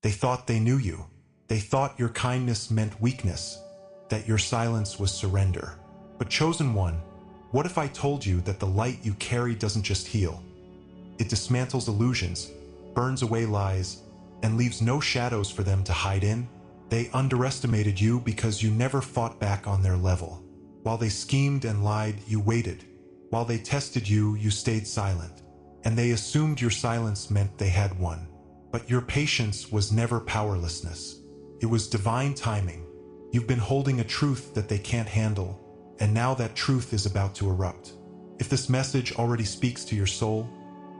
They thought they knew you. They thought your kindness meant weakness, that your silence was surrender. But chosen one, what if I told you that the light you carry doesn't just heal? It dismantles illusions, burns away lies, and leaves no shadows for them to hide in. They underestimated you because you never fought back on their level. While they schemed and lied, you waited. While they tested you, you stayed silent. And they assumed your silence meant they had won. But your patience was never powerlessness. It was divine timing. You've been holding a truth that they can't handle, and now that truth is about to erupt. If this message already speaks to your soul,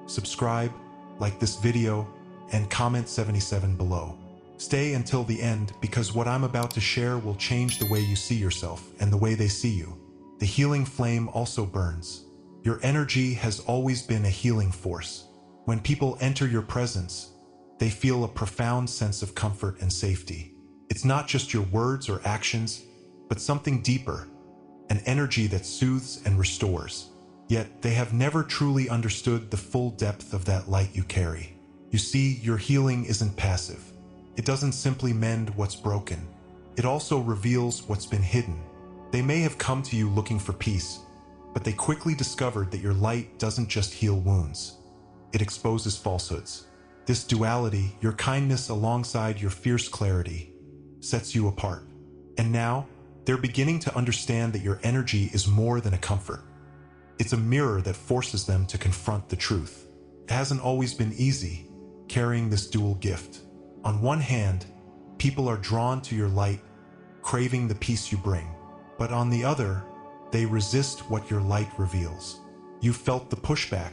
subscribe, like this video, and comment 77 below. Stay until the end, because what I'm about to share will change the way you see yourself and the way they see you. The healing flame also burns. Your energy has always been a healing force. When people enter your presence, they feel a profound sense of comfort and safety. It's not just your words or actions, but something deeper, an energy that soothes and restores. Yet they have never truly understood the full depth of that light you carry. You see, your healing isn't passive. It doesn't simply mend what's broken. It also reveals what's been hidden. They may have come to you looking for peace, but they quickly discovered that your light doesn't just heal wounds. It exposes falsehoods. This duality, your kindness alongside your fierce clarity, sets you apart. And now, they're beginning to understand that your energy is more than a comfort. It's a mirror that forces them to confront the truth. It hasn't always been easy, carrying this dual gift. On one hand, people are drawn to your light, craving the peace you bring. But on the other, they resist what your light reveals. You felt the pushback,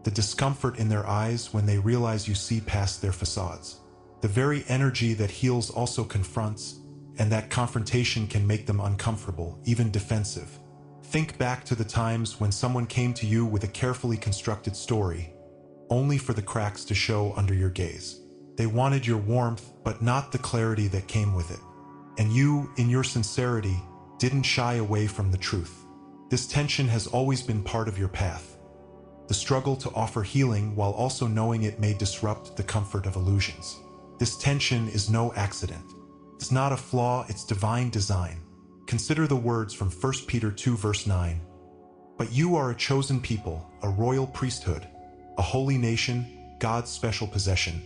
the discomfort in their eyes when they realize you see past their facades. The very energy that heals also confronts, and that confrontation can make them uncomfortable, even defensive. Think back to the times when someone came to you with a carefully constructed story, only for the cracks to show under your gaze. They wanted your warmth, but not the clarity that came with it. And you, in your sincerity, didn't shy away from the truth. This tension has always been part of your path. The struggle to offer healing while also knowing it may disrupt the comfort of illusions. This tension is no accident. It's not a flaw, it's divine design. Consider the words from 1 Peter 2 verse 9. But you are a chosen people, a royal priesthood, a holy nation, God's special possession,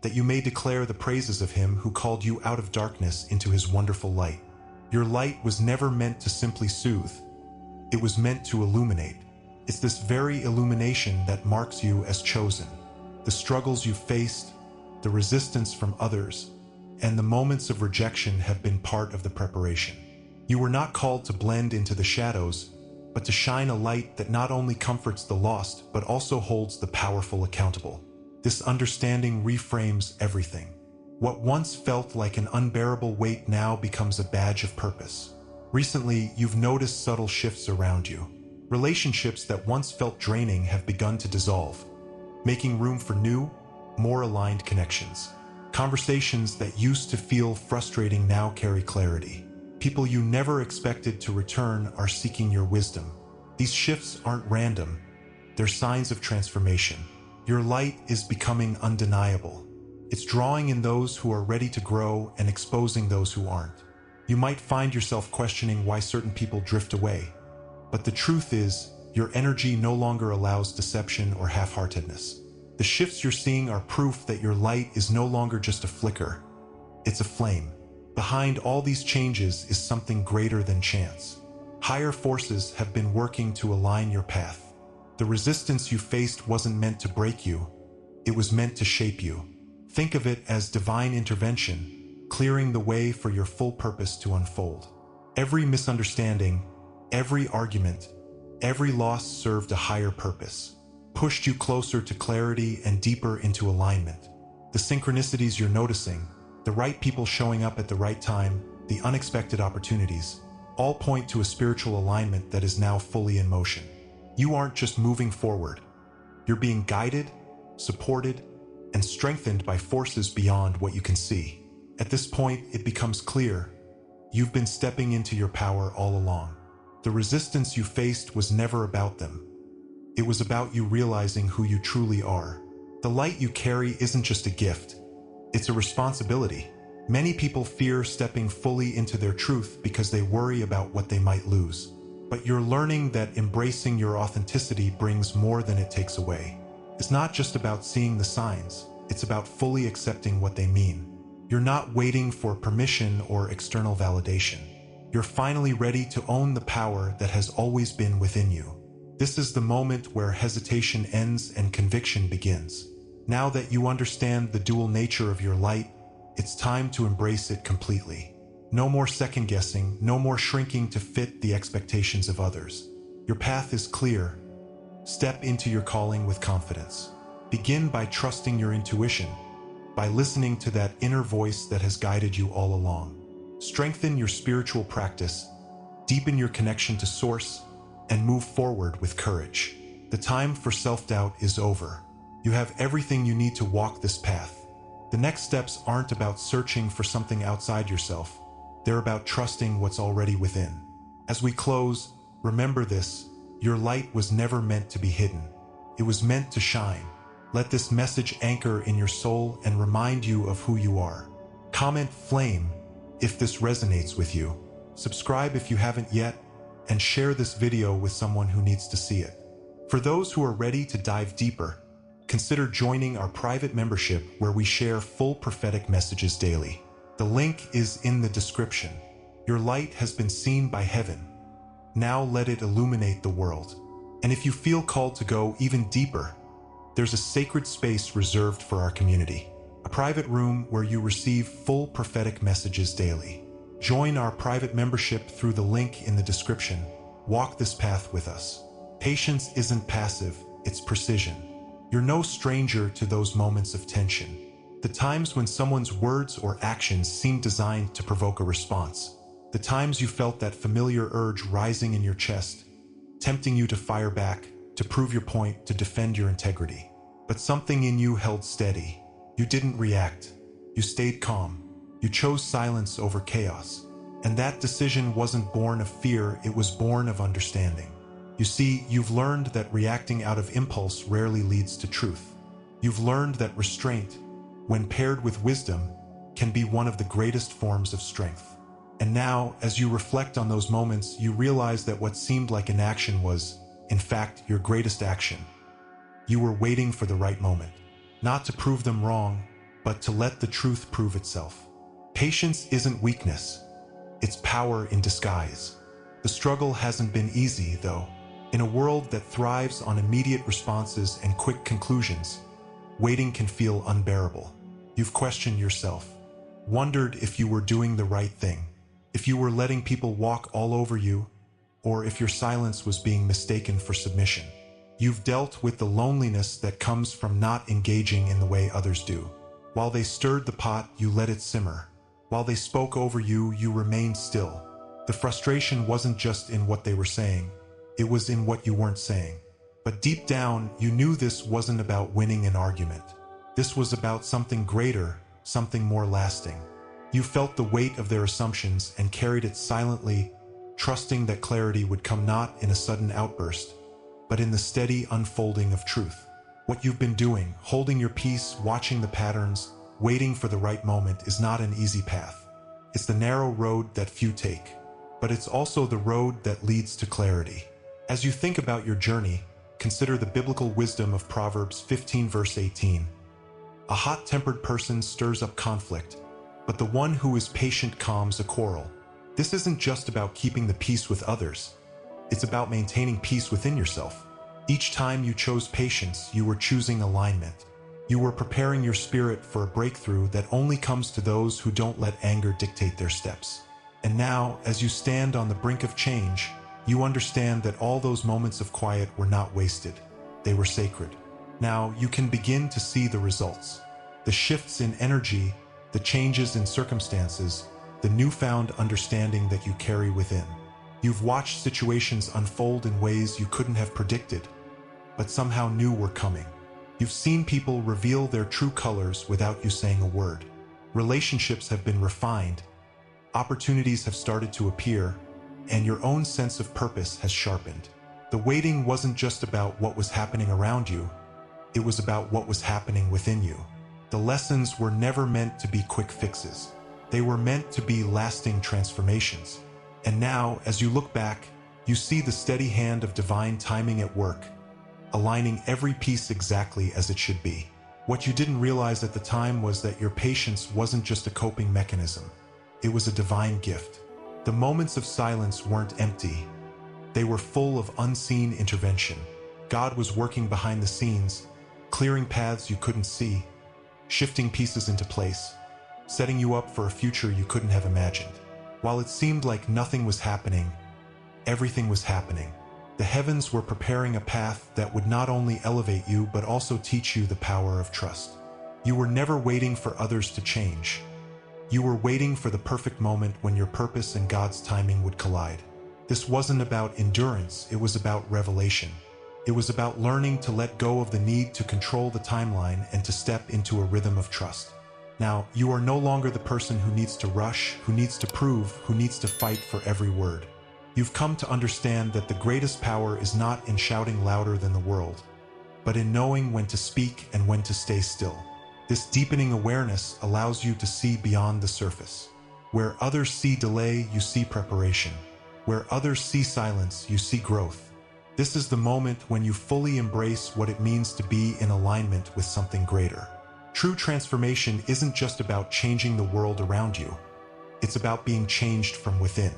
that you may declare the praises of him who called you out of darkness into his wonderful light. Your light was never meant to simply soothe. It was meant to illuminate. It's this very illumination that marks you as chosen. The struggles you faced, the resistance from others, and the moments of rejection have been part of the preparation. You were not called to blend into the shadows, but to shine a light that not only comforts the lost, but also holds the powerful accountable. This understanding reframes everything. What once felt like an unbearable weight now becomes a badge of purpose. Recently, you've noticed subtle shifts around you. Relationships that once felt draining have begun to dissolve, making room for new, more aligned connections. Conversations that used to feel frustrating now carry clarity. People you never expected to return are seeking your wisdom. These shifts aren't random. They're signs of transformation. Your light is becoming undeniable. It's drawing in those who are ready to grow and exposing those who aren't. You might find yourself questioning why certain people drift away. But the truth is, your energy no longer allows deception or half-heartedness. The shifts you're seeing are proof that your light is no longer just a flicker. It's a flame. Behind all these changes is something greater than chance. Higher forces have been working to align your path. The resistance you faced wasn't meant to break you. It was meant to shape you. Think of it as divine intervention, clearing the way for your full purpose to unfold. Every misunderstanding, every argument, every loss served a higher purpose, pushed you closer to clarity and deeper into alignment. The synchronicities you're noticing, the right people showing up at the right time, the unexpected opportunities, all point to a spiritual alignment that is now fully in motion. You aren't just moving forward. You're being guided, supported, and strengthened by forces beyond what you can see. At this point, it becomes clear you've been stepping into your power all along. The resistance you faced was never about them. It was about you realizing who you truly are. The light you carry isn't just a gift. It's a responsibility. Many people fear stepping fully into their truth because they worry about what they might lose. But you're learning that embracing your authenticity brings more than it takes away. It's not just about seeing the signs, it's about fully accepting what they mean. You're not waiting for permission or external validation. You're finally ready to own the power that has always been within you. This is the moment where hesitation ends and conviction begins. Now that you understand the dual nature of your light, it's time to embrace it completely. No more second-guessing, no more shrinking to fit the expectations of others. Your path is clear. Step into your calling with confidence. Begin by trusting your intuition, by listening to that inner voice that has guided you all along. Strengthen your spiritual practice, deepen your connection to Source, and move forward with courage. The time for self-doubt is over. You have everything you need to walk this path. The next steps aren't about searching for something outside yourself. They're about trusting what's already within. As we close, remember this: your light was never meant to be hidden. It was meant to shine. Let this message anchor in your soul and remind you of who you are. Comment flame if this resonates with you. Subscribe if you haven't yet, and share this video with someone who needs to see it. For those who are ready to dive deeper, consider joining our private membership where we share full prophetic messages daily. The link is in the description. Your light has been seen by heaven. Now let it illuminate the world. And if you feel called to go even deeper, there's a sacred space reserved for our community. A private room where you receive full prophetic messages daily. Join our private membership through the link in the description. Walk this path with us. Patience isn't passive, it's precision. You're no stranger to those moments of tension. The times when someone's words or actions seem designed to provoke a response. The times you felt that familiar urge rising in your chest, tempting you to fire back, to prove your point, to defend your integrity. But something in you held steady. You didn't react. You stayed calm. You chose silence over chaos. And that decision wasn't born of fear, it was born of understanding. You see, you've learned that reacting out of impulse rarely leads to truth. You've learned that restraint, when paired with wisdom, can be one of the greatest forms of strength. And now, as you reflect on those moments, you realize that what seemed like inaction was, in fact, your greatest action. You were waiting for the right moment, not to prove them wrong, but to let the truth prove itself. Patience isn't weakness, it's power in disguise. The struggle hasn't been easy, though. In a world that thrives on immediate responses and quick conclusions, waiting can feel unbearable. You've questioned yourself, wondered if you were doing the right thing, if you were letting people walk all over you, or if your silence was being mistaken for submission. You've dealt with the loneliness that comes from not engaging in the way others do. While they stirred the pot, you let it simmer. While they spoke over you, you remained still. The frustration wasn't just in what they were saying, it was in what you weren't saying. But deep down, you knew this wasn't about winning an argument. This was about something greater, something more lasting. You felt the weight of their assumptions and carried it silently, trusting that clarity would come not in a sudden outburst, but in the steady unfolding of truth. What you've been doing, holding your peace, watching the patterns, waiting for the right moment, is not an easy path. It's the narrow road that few take, but it's also the road that leads to clarity. As you think about your journey, consider the biblical wisdom of Proverbs 15 verse 18. A hot-tempered person stirs up conflict, but the one who is patient calms a quarrel. This isn't just about keeping the peace with others. It's about maintaining peace within yourself. Each time you chose patience, you were choosing alignment. You were preparing your spirit for a breakthrough that only comes to those who don't let anger dictate their steps. And now, as you stand on the brink of change, you understand that all those moments of quiet were not wasted. They were sacred. Now you can begin to see the results. The shifts in energy, the changes in circumstances, the newfound understanding that you carry within. You've watched situations unfold in ways you couldn't have predicted, but somehow knew were coming. You've seen people reveal their true colors without you saying a word. Relationships have been refined, opportunities have started to appear, and your own sense of purpose has sharpened. The waiting wasn't just about what was happening around you, it was about what was happening within you. The lessons were never meant to be quick fixes. They were meant to be lasting transformations. And now, as you look back, you see the steady hand of divine timing at work, aligning every piece exactly as it should be. What you didn't realize at the time was that your patience wasn't just a coping mechanism. It was a divine gift. The moments of silence weren't empty. They were full of unseen intervention. God was working behind the scenes, clearing paths you couldn't see, shifting pieces into place, setting you up for a future you couldn't have imagined. While it seemed like nothing was happening, everything was happening. The heavens were preparing a path that would not only elevate you but also teach you the power of trust. You were never waiting for others to change. You were waiting for the perfect moment when your purpose and God's timing would collide. This wasn't about endurance, it was about revelation. It was about learning to let go of the need to control the timeline and to step into a rhythm of trust. Now, you are no longer the person who needs to rush, who needs to prove, who needs to fight for every word. You've come to understand that the greatest power is not in shouting louder than the world, but in knowing when to speak and when to stay still. This deepening awareness allows you to see beyond the surface. Where others see delay, you see preparation. Where others see silence, you see growth. This is the moment when you fully embrace what it means to be in alignment with something greater. True transformation isn't just about changing the world around you. It's about being changed from within.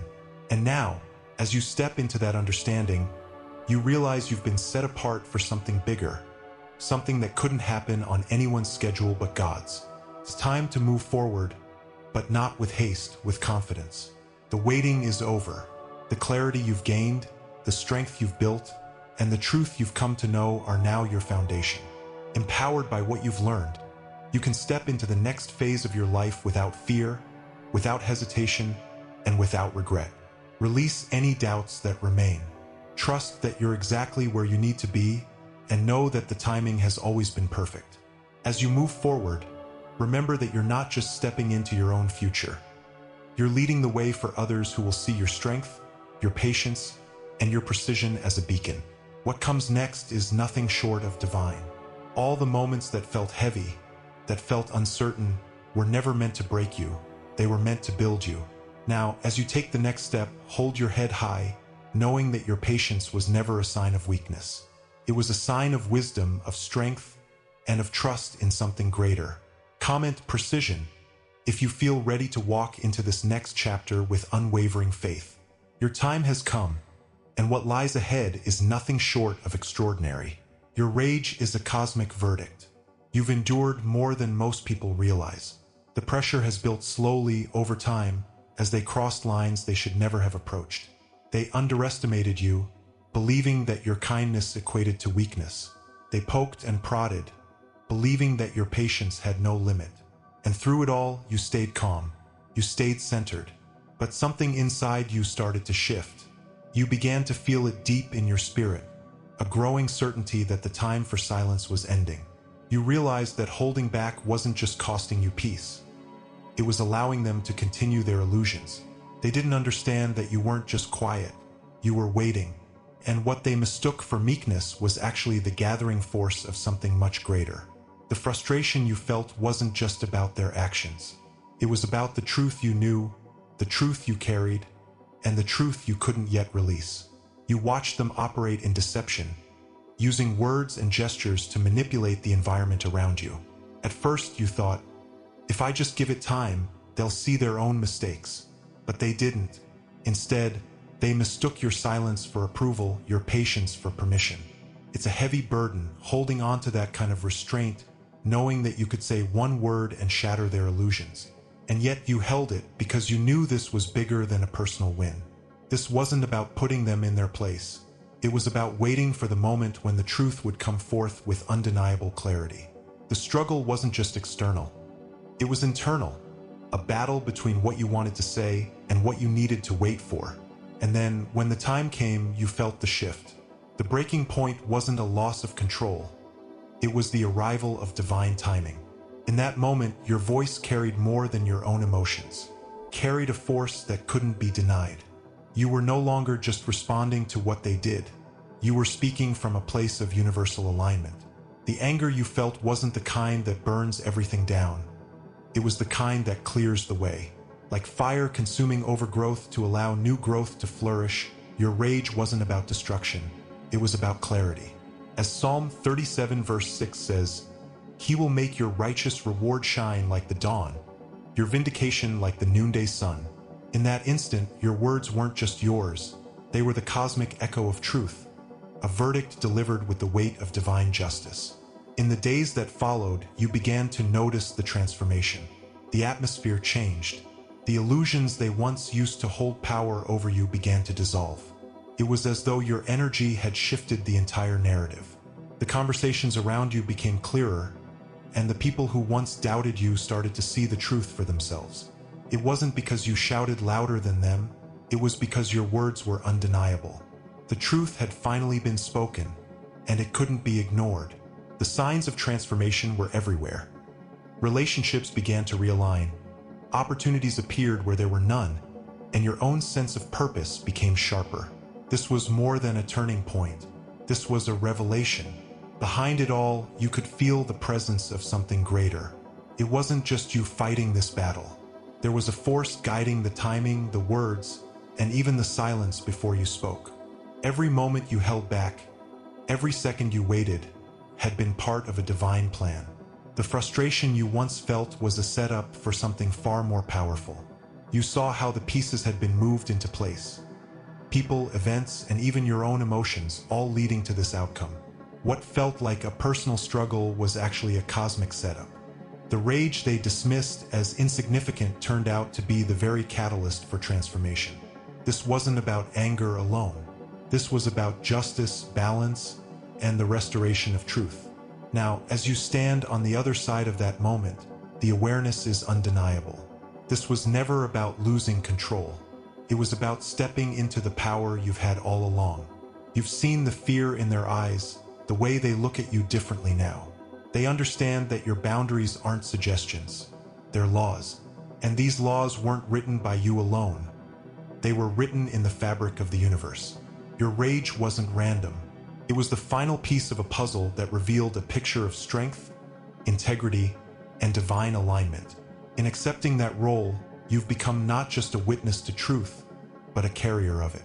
And now, as you step into that understanding, you realize you've been set apart for something bigger, something that couldn't happen on anyone's schedule but God's. It's time to move forward, but not with haste, with confidence. The waiting is over. The clarity you've gained, the strength you've built, and the truth you've come to know are now your foundation. Empowered by what you've learned, you can step into the next phase of your life without fear, without hesitation, and without regret. Release any doubts that remain. Trust that you're exactly where you need to be, and know that the timing has always been perfect. As you move forward, remember that you're not just stepping into your own future. You're leading the way for others who will see your strength, your patience, and your precision as a beacon. What comes next is nothing short of divine. All the moments that felt heavy, that felt uncertain, were never meant to break you. They were meant to build you. Now, as you take the next step, hold your head high, knowing that your patience was never a sign of weakness. It was a sign of wisdom, of strength, and of trust in something greater. Comment precision if you feel ready to walk into this next chapter with unwavering faith. Your time has come, and what lies ahead is nothing short of extraordinary. Your rage is a cosmic verdict. You've endured more than most people realize. The pressure has built slowly over time as they crossed lines they should never have approached. They underestimated you, believing that your kindness equated to weakness. They poked and prodded, believing that your patience had no limit. And through it all, you stayed calm. You stayed centered. But something inside you started to shift. You began to feel it deep in your spirit, a growing certainty that the time for silence was ending. You realized that holding back wasn't just costing you peace. It was allowing them to continue their illusions. They didn't understand that you weren't just quiet, you were waiting. And what they mistook for meekness was actually the gathering force of something much greater. The frustration you felt wasn't just about their actions. It was about the truth you knew, the truth you carried, and the truth you couldn't yet release. You watched them operate in deception, using words and gestures to manipulate the environment around you. At first you thought, if I just give it time, they'll see their own mistakes. But they didn't. Instead, they mistook your silence for approval, your patience for permission. It's a heavy burden, holding on to that kind of restraint, knowing that you could say one word and shatter their illusions. And yet you held it because you knew this was bigger than a personal win. This wasn't about putting them in their place. It was about waiting for the moment when the truth would come forth with undeniable clarity. The struggle wasn't just external. It was internal, a battle between what you wanted to say and what you needed to wait for. And then, when the time came, you felt the shift. The breaking point wasn't a loss of control. It was the arrival of divine timing. In that moment, your voice carried more than your own emotions, carried a force that couldn't be denied. You were no longer just responding to what they did. You were speaking from a place of universal alignment. The anger you felt wasn't the kind that burns everything down. It was the kind that clears the way. Like fire consuming overgrowth to allow new growth to flourish, your rage wasn't about destruction. It was about clarity. As Psalm 37 verse 6 says, "He will make your righteous reward shine like the dawn, your vindication like the noonday sun." In that instant, your words weren't just yours. They were the cosmic echo of truth, a verdict delivered with the weight of divine justice. In the days that followed, you began to notice the transformation. The atmosphere changed. The illusions they once used to hold power over you began to dissolve. It was as though your energy had shifted the entire narrative. The conversations around you became clearer, and the people who once doubted you started to see the truth for themselves. It wasn't because you shouted louder than them, it was because your words were undeniable. The truth had finally been spoken, and it couldn't be ignored. The signs of transformation were everywhere. Relationships began to realign. Opportunities appeared where there were none, and your own sense of purpose became sharper. This was more than a turning point. This was a revelation. Behind it all, you could feel the presence of something greater. It wasn't just you fighting this battle. There was a force guiding the timing, the words, and even the silence before you spoke. Every moment you held back, every second you waited, had been part of a divine plan. The frustration you once felt was a setup for something far more powerful. You saw how the pieces had been moved into place. People, events, and even your own emotions, all leading to this outcome. What felt like a personal struggle was actually a cosmic setup. The rage they dismissed as insignificant turned out to be the very catalyst for transformation. This wasn't about anger alone. This was about justice, balance, and the restoration of truth. Now, as you stand on the other side of that moment, the awareness is undeniable. This was never about losing control. It was about stepping into the power you've had all along. You've seen the fear in their eyes, the way they look at you differently now. They understand that your boundaries aren't suggestions, they're laws. And these laws weren't written by you alone. They were written in the fabric of the universe. Your rage wasn't random. It was the final piece of a puzzle that revealed a picture of strength, integrity, and divine alignment. In accepting that role, you've become not just a witness to truth, but a carrier of it.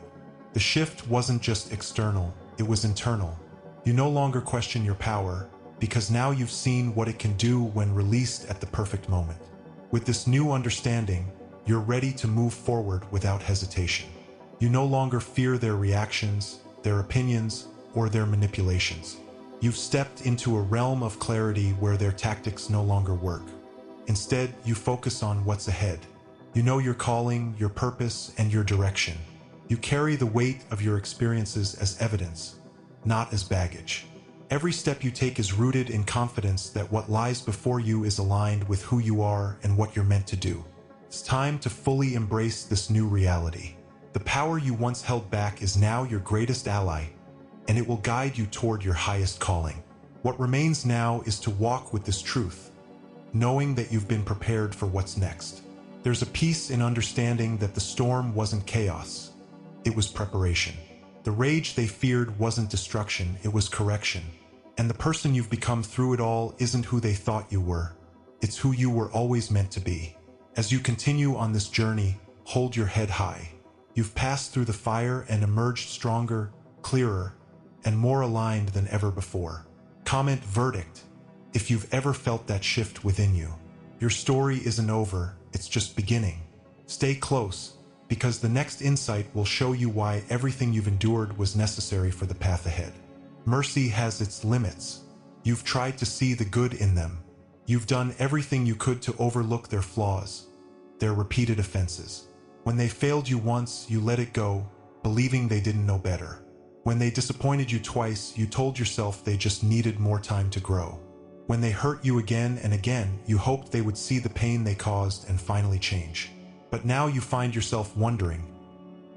The shift wasn't just external, it was internal. You no longer question your power, because now you've seen what it can do when released at the perfect moment. With this new understanding, you're ready to move forward without hesitation. You no longer fear their reactions, their opinions, or their manipulations. You've stepped into a realm of clarity where their tactics no longer work. Instead, you focus on what's ahead. You know your calling, your purpose, and your direction. You carry the weight of your experiences as evidence, not as baggage. Every step you take is rooted in confidence that what lies before you is aligned with who you are and what you're meant to do. It's time to fully embrace this new reality. The power you once held back is now your greatest ally, and it will guide you toward your highest calling. What remains now is to walk with this truth, knowing that you've been prepared for what's next. There's a peace in understanding that the storm wasn't chaos, it was preparation. The rage they feared wasn't destruction, it was correction. And the person you've become through it all isn't who they thought you were, it's who you were always meant to be. As you continue on this journey, hold your head high. You've passed through the fire and emerged stronger, clearer, and more aligned than ever before. Comment verdict if you've ever felt that shift within you. Your story isn't over, it's just beginning. Stay close, because the next insight will show you why everything you've endured was necessary for the path ahead. Mercy has its limits. You've tried to see the good in them. You've done everything you could to overlook their flaws, their repeated offenses. When they failed you once, you let it go, believing they didn't know better. When they disappointed you twice, you told yourself they just needed more time to grow. When they hurt you again and again, you hoped they would see the pain they caused and finally change. But now you find yourself wondering,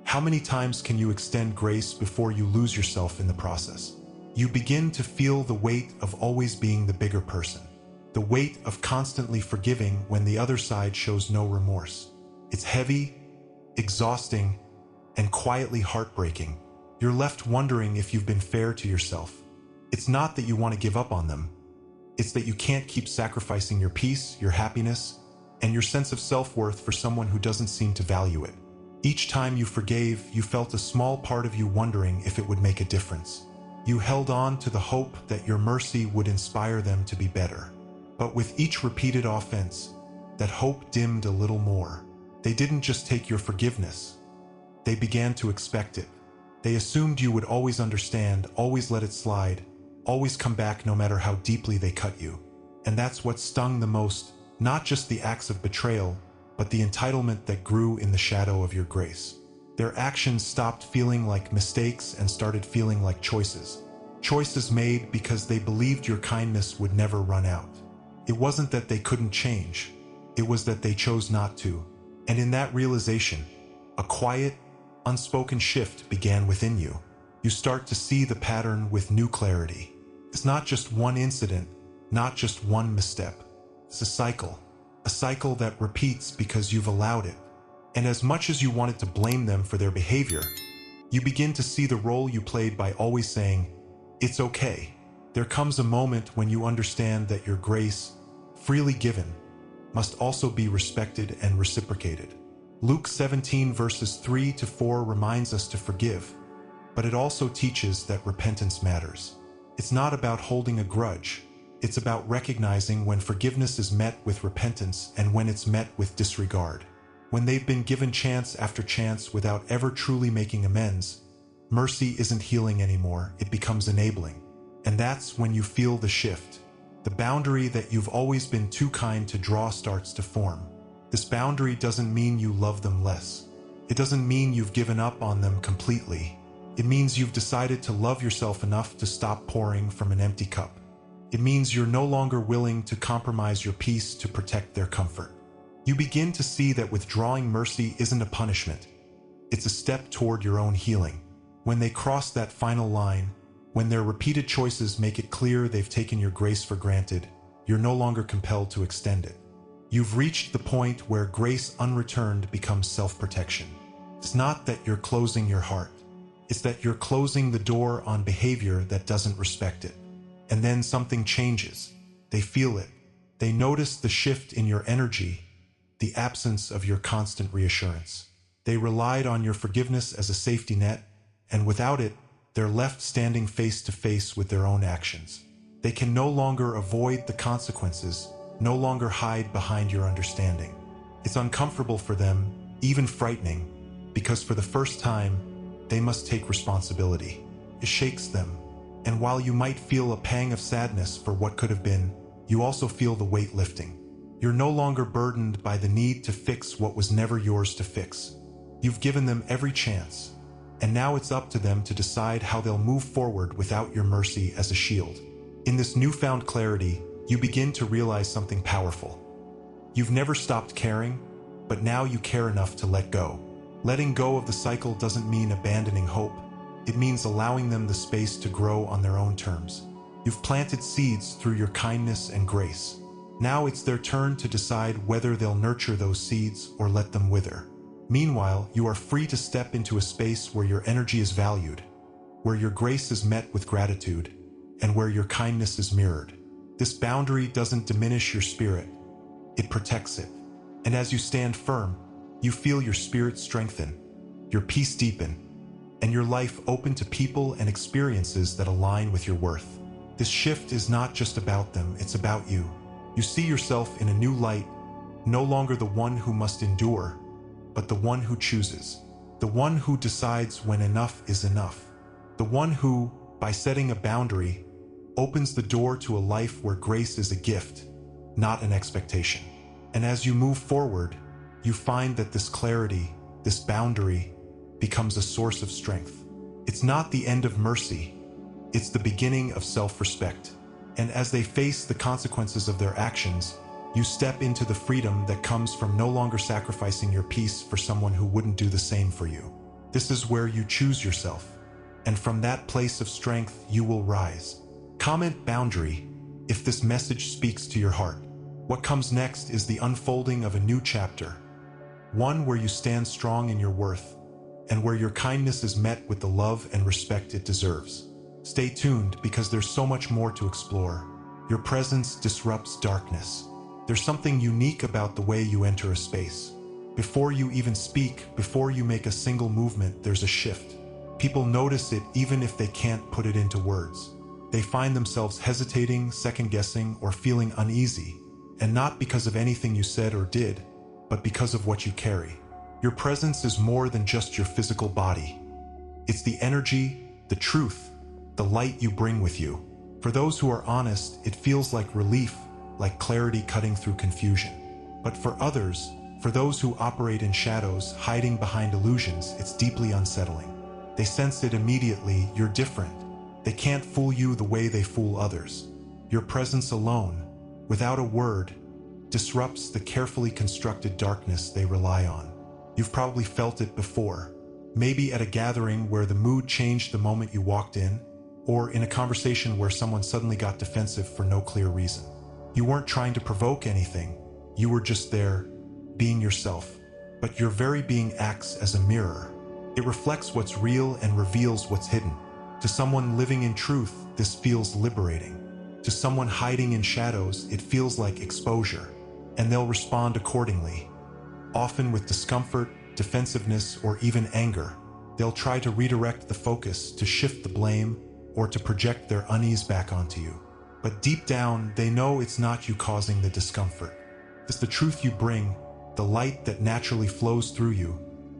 how many times can you extend grace before you lose yourself in the process? You begin to feel the weight of always being the bigger person, the weight of constantly forgiving when the other side shows no remorse. It's heavy, exhausting, and quietly heartbreaking. You're left wondering if you've been fair to yourself. It's not that you want to give up on them, It's that you can't keep sacrificing your peace, your happiness, and your sense of self-worth for someone who doesn't seem to value it. Each time you forgave, you felt a small part of you wondering if it would make a difference. You held on to the hope that your mercy would inspire them to be better. But with each repeated offense, that hope dimmed a little more. They didn't just take your forgiveness. They began to expect it. They assumed you would always understand, always let it slide, always come back no matter how deeply they cut you. And that's what stung the most, not just the acts of betrayal, but the entitlement that grew in the shadow of your grace. Their actions stopped feeling like mistakes and started feeling like choices. Choices made because they believed your kindness would never run out. It wasn't that they couldn't change, it was that they chose not to. And in that realization, a quiet, unspoken shift began within you. You start to see the pattern with new clarity. It's not just one incident, not just one misstep. It's a cycle that repeats because you've allowed it. And as much as you wanted to blame them for their behavior, you begin to see the role you played by always saying, "It's okay." There comes a moment when you understand that your grace, freely given, must also be respected and reciprocated. Luke 17 verses 3 to 4 reminds us to forgive, but it also teaches that repentance matters. It's not about holding a grudge. It's about recognizing when forgiveness is met with repentance and when it's met with disregard. When they've been given chance after chance without ever truly making amends, mercy isn't healing anymore, it becomes enabling. And that's when you feel the shift. The boundary that you've always been too kind to draw starts to form. This boundary doesn't mean you love them less. It doesn't mean you've given up on them completely. It means you've decided to love yourself enough to stop pouring from an empty cup. It means you're no longer willing to compromise your peace to protect their comfort. You begin to see that withdrawing mercy isn't a punishment. It's a step toward your own healing. When they cross that final line, when their repeated choices make it clear they've taken your grace for granted, you're no longer compelled to extend it. You've reached the point where grace unreturned becomes self-protection. It's not that you're closing your heart. It's that you're closing the door on behavior that doesn't respect it. And then something changes. They feel it. They notice the shift in your energy, the absence of your constant reassurance. They relied on your forgiveness as a safety net, and without it, they're left standing face to face with their own actions. They can no longer avoid the consequences, no longer hide behind your understanding. It's uncomfortable for them, even frightening, because for the first time, they must take responsibility. It shakes them, and while you might feel a pang of sadness for what could have been, you also feel the weight lifting. You're no longer burdened by the need to fix what was never yours to fix. You've given them every chance, and now it's up to them to decide how they'll move forward without your mercy as a shield. In this newfound clarity, you begin to realize something powerful. You've never stopped caring, but now you care enough to let go. Letting go of the cycle doesn't mean abandoning hope. It means allowing them the space to grow on their own terms. You've planted seeds through your kindness and grace. Now it's their turn to decide whether they'll nurture those seeds or let them wither. Meanwhile, you are free to step into a space where your energy is valued, where your grace is met with gratitude, and where your kindness is mirrored. This boundary doesn't diminish your spirit, it protects it. And as you stand firm, you feel your spirit strengthen, your peace deepen, and your life open to people and experiences that align with your worth. This shift is not just about them, it's about you. You see yourself in a new light, no longer the one who must endure, but the one who chooses, the one who decides when enough is enough, the one who, by setting a boundary, opens the door to a life where grace is a gift, not an expectation. And as you move forward, you find that this clarity, this boundary, becomes a source of strength. It's not the end of mercy, it's the beginning of self-respect. And as they face the consequences of their actions, you step into the freedom that comes from no longer sacrificing your peace for someone who wouldn't do the same for you. This is where you choose yourself, and from that place of strength you will rise. Comment boundary if this message speaks to your heart. What comes next is the unfolding of a new chapter, one where you stand strong in your worth, and where your kindness is met with the love and respect it deserves. Stay tuned because there's so much more to explore. Your presence disrupts darkness. There's something unique about the way you enter a space. Before you even speak, before you make a single movement, there's a shift. People notice it even if they can't put it into words. They find themselves hesitating, second-guessing, or feeling uneasy, and not because of anything you said or did, but because of what you carry. Your presence is more than just your physical body. It's the energy, the truth, the light you bring with you. For those who are honest, it feels like relief, like clarity cutting through confusion. But for others, for those who operate in shadows, hiding behind illusions, it's deeply unsettling. They sense it immediately. You're different. They can't fool you the way they fool others. Your presence alone, without a word, disrupts the carefully constructed darkness they rely on. You've probably felt it before. Maybe at a gathering where the mood changed the moment you walked in, or in a conversation where someone suddenly got defensive for no clear reason. You weren't trying to provoke anything. You were just there, being yourself. But your very being acts as a mirror. It reflects what's real and reveals what's hidden. To someone living in truth, this feels liberating. To someone hiding in shadows, it feels like exposure, and they'll respond accordingly. Often with discomfort, defensiveness, or even anger. They'll try to redirect the focus, to shift the blame, or to project their unease back onto you. But deep down, they know it's not you causing the discomfort. It's the truth you bring, the light that naturally flows through you,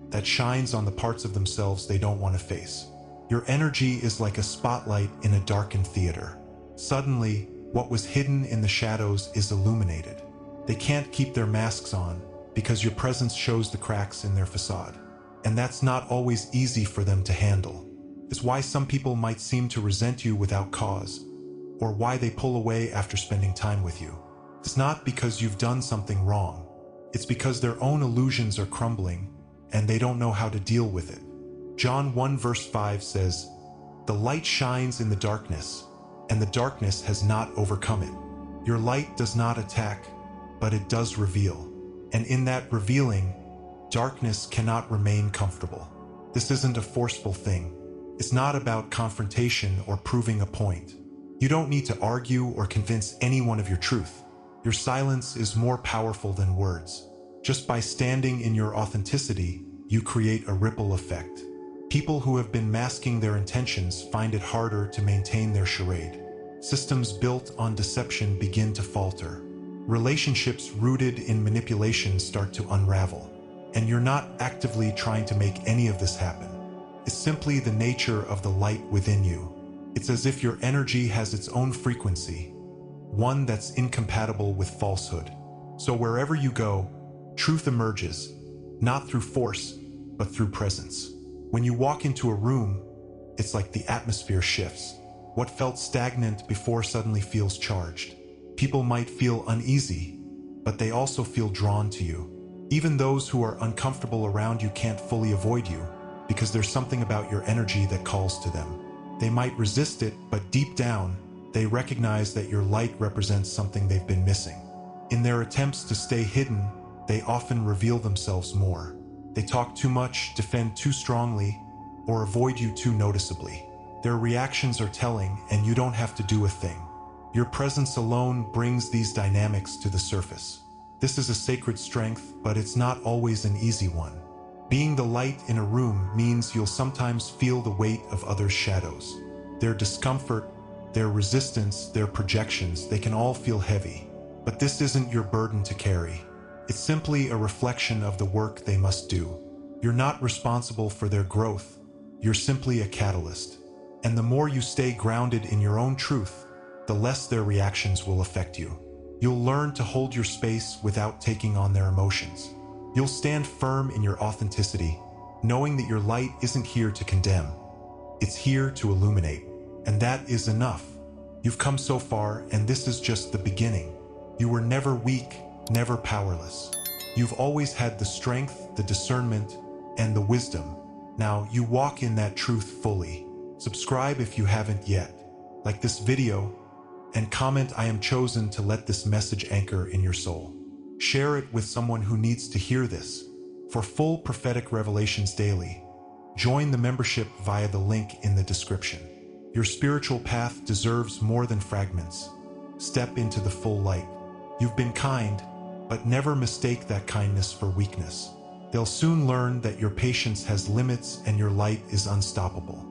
that shines on the parts of themselves they don't want to face. Your energy is like a spotlight in a darkened theater. Suddenly, what was hidden in the shadows is illuminated. They can't keep their masks on because your presence shows the cracks in their facade. And that's not always easy for them to handle. It's why some people might seem to resent you without cause, or why they pull away after spending time with you. It's not because you've done something wrong. It's because their own illusions are crumbling, and they don't know how to deal with it. John 1 verse 5 says, "The light shines in the darkness, and the darkness has not overcome it." Your light does not attack, but it does reveal. And in that revealing, darkness cannot remain comfortable. This isn't a forceful thing. It's not about confrontation or proving a point. You don't need to argue or convince anyone of your truth. Your silence is more powerful than words. Just by standing in your authenticity, you create a ripple effect. People who have been masking their intentions find it harder to maintain their charade. Systems built on deception begin to falter. Relationships rooted in manipulation start to unravel. And you're not actively trying to make any of this happen. It's simply the nature of the light within you. It's as if your energy has its own frequency, one that's incompatible with falsehood. So wherever you go, truth emerges, not through force, but through presence. When you walk into a room, it's like the atmosphere shifts. What felt stagnant before suddenly feels charged. People might feel uneasy, but they also feel drawn to you. Even those who are uncomfortable around you can't fully avoid you, because there's something about your energy that calls to them. They might resist it, but deep down, they recognize that your light represents something they've been missing. In their attempts to stay hidden, they often reveal themselves more. They talk too much, defend too strongly, or avoid you too noticeably. Their reactions are telling, and you don't have to do a thing. Your presence alone brings these dynamics to the surface. This is a sacred strength, but it's not always an easy one. Being the light in a room means you'll sometimes feel the weight of others' shadows. Their discomfort, their resistance, their projections, they can all feel heavy. But this isn't your burden to carry. It's simply a reflection of the work they must do. You're not responsible for their growth. You're simply a catalyst. And the more you stay grounded in your own truth, the less their reactions will affect you. You'll learn to hold your space without taking on their emotions. You'll stand firm in your authenticity, knowing that your light isn't here to condemn. It's here to illuminate. And that is enough. You've come so far, and this is just the beginning. You were never weak, never powerless. You've always had the strength, the discernment, and the wisdom. Now you walk in that truth fully. Subscribe if you haven't yet. Like this video, and comment "I am chosen" to let this message anchor in your soul. Share it with someone who needs to hear this. For full prophetic revelations daily, join the membership via the link in the description. Your spiritual path deserves more than fragments. Step into the full light. You've been kind, but never mistake that kindness for weakness. They'll soon learn that your patience has limits and your light is unstoppable.